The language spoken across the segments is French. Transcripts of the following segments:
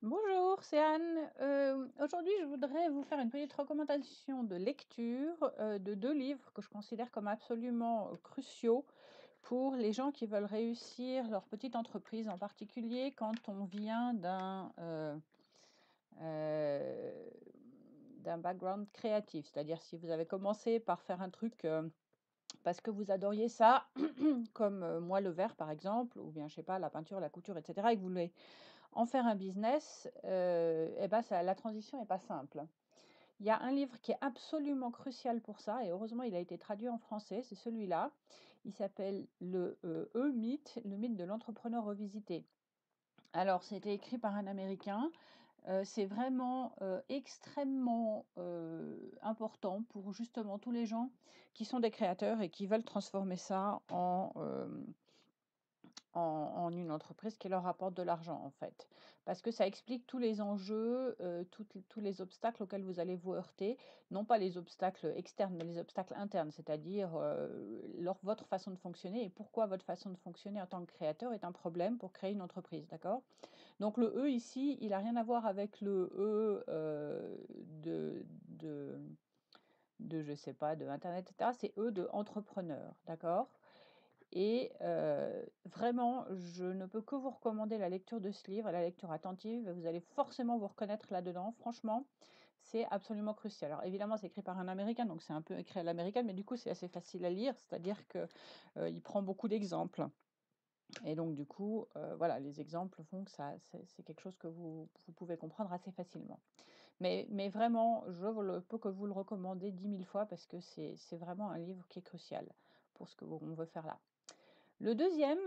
Bonjour, c'est Anne. Aujourd'hui, je voudrais vous faire une petite recommandation de lecture de deux livres que je considère comme absolument cruciaux pour les gens qui veulent réussir leur petite entreprise, en particulier quand on vient euh, d'un background créatif. C'est-à-dire si vous avez commencé par faire un truc parce que vous adoriez ça, comme moi le verre par exemple, ou bien je sais pas, la peinture, la couture, etc., et que vous voulez en faire un business, et ben ça la transition est pas simple. Il y a un livre qui est absolument crucial pour ça et heureusement il a été traduit en français, c'est celui-là. Il s'appelle E-Mythe, le mythe de l'entrepreneur revisité. Alors c'était écrit par un Américain, c'est vraiment, extrêmement, important pour justement tous les gens qui sont des créateurs et qui veulent transformer ça en une entreprise qui leur rapporte de l'argent, en fait. Parce que ça explique tous les enjeux, tous les obstacles auxquels vous allez vous heurter. Non pas les obstacles externes, mais les obstacles internes, c'est-à-dire votre façon de fonctionner et pourquoi votre façon de fonctionner en tant que créateur est un problème pour créer une entreprise, d'accord? Donc le E ici, il n'a rien à voir avec le E de, je sais pas, de Internet, etc. C'est E de entrepreneur, d'accord? Et vraiment, je ne peux que vous recommander la lecture de ce livre, la lecture attentive. Vous allez forcément vous reconnaître là-dedans. Franchement, c'est absolument crucial. Alors évidemment, c'est écrit par un Américain, donc c'est un peu écrit à l'américaine, mais du coup, c'est assez facile à lire, c'est-à-dire que il prend beaucoup d'exemples. Et donc du coup, voilà, les exemples font que ça, c'est quelque chose que vous pouvez comprendre assez facilement. Mais vraiment, peux que vous le recommander 10 000 fois parce que c'est vraiment un livre qui est crucial pour ce qu'on veut faire là. Le deuxième,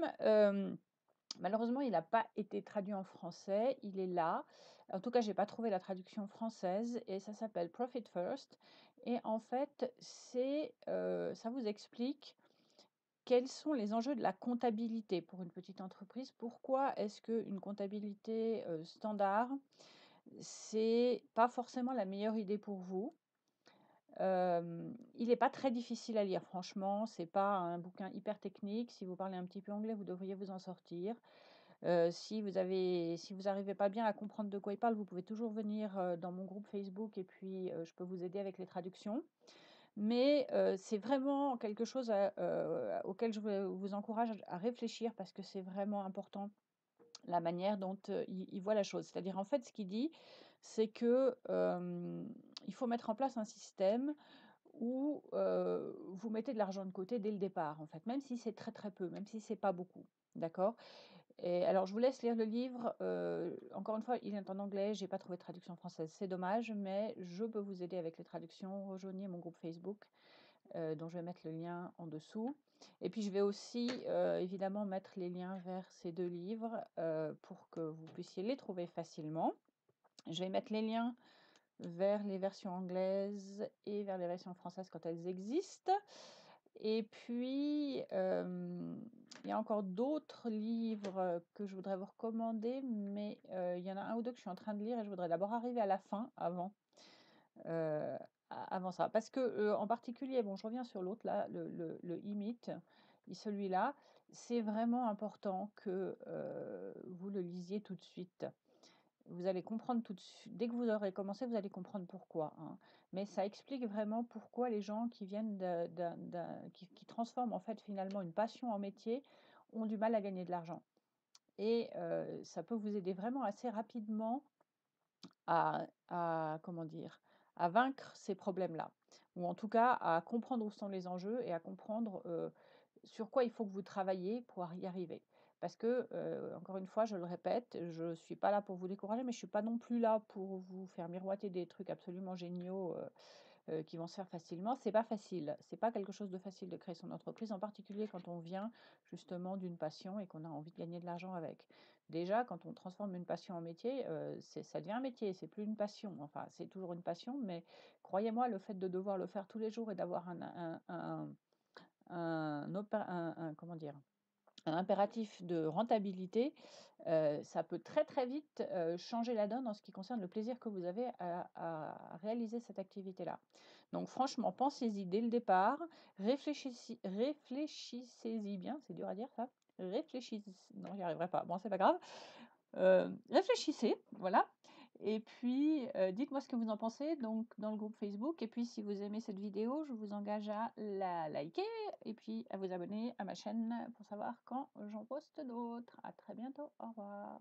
malheureusement, il n'a pas été traduit en français. Il est là. En tout cas, j'ai pas trouvé la traduction française et ça s'appelle Profit First. Et en fait, ça vous explique quels sont les enjeux de la comptabilité pour une petite entreprise. Pourquoi est-ce qu'une comptabilité standard, c'est pas forcément la meilleure idée pour vous? Il n'est pas très difficile à lire, franchement. C'est pas un bouquin hyper technique. Si vous parlez un petit peu anglais, vous devriez vous en sortir. Si vous n'arrivez pas bien à comprendre de quoi il parle, vous pouvez toujours venir dans mon groupe Facebook et puis je peux vous aider avec les traductions. Mais c'est vraiment quelque chose auquel je vous encourage à réfléchir parce que c'est vraiment important la manière dont il voit la chose. C'est-à-dire, en fait, ce qu'il dit, c'est que il faut mettre en place un système où vous mettez de l'argent de côté dès le départ, en fait, même si c'est très très peu, même si c'est pas beaucoup. D'accord? Et alors, je vous laisse lire le livre. Encore une fois, il est en anglais. J'ai pas trouvé de traduction française. C'est dommage, mais je peux vous aider avec les traductions. Rejoignez mon groupe Facebook, dont je vais mettre le lien en dessous. Et puis, je vais aussi évidemment mettre les liens vers ces deux livres pour que vous puissiez les trouver facilement. Je vais mettre les liens vers les versions anglaises et vers les versions françaises quand elles existent. Et puis, il y a encore d'autres livres que je voudrais vous recommander, mais il y en a un ou deux que je suis en train de lire et je voudrais d'abord arriver à la fin euh, avant ça. Parce que, en particulier, bon, je reviens sur l'autre là, le e-myth, celui-là, c'est vraiment important que vous le lisiez tout de suite. Vous allez comprendre tout de suite. Dès que vous aurez commencé, vous allez comprendre pourquoi, hein. Mais ça explique vraiment pourquoi les gens qui viennent qui transforment en fait finalement une passion en métier ont du mal à gagner de l'argent. Et ça peut vous aider vraiment assez rapidement comment dire, à vaincre ces problèmes-là. Ou en tout cas à comprendre où sont les enjeux et à comprendre sur quoi il faut que vous travaillez pour y arriver. Parce que, encore une fois, je le répète, je ne suis pas là pour vous décourager, mais je ne suis pas non plus là pour vous faire miroiter des trucs absolument géniaux qui vont se faire facilement. C'est pas facile. C'est pas quelque chose de facile de créer son entreprise, en particulier quand on vient justement d'une passion et qu'on a envie de gagner de l'argent avec. Déjà, quand on transforme une passion en métier, ça devient un métier, c'est plus une passion. Enfin, c'est toujours une passion, mais croyez-moi, le fait de devoir le faire tous les jours et d'avoir comment dire, un impératif de rentabilité, ça peut très très vite changer la donne en ce qui concerne le plaisir que vous avez à réaliser cette activité-là. Donc franchement, pensez-y dès le départ, réfléchissez-y bien, c'est dur à dire ça. Réfléchissez, non, j'y arriverai pas. Bon, c'est pas grave. Réfléchissez, Voilà et puis, dites-moi ce que vous en pensez donc dans le groupe Facebook et puis si vous aimez cette vidéo, je vous engage à la liker et puis à vous abonner à ma chaîne pour savoir quand j'en poste d'autres. À très bientôt, au revoir.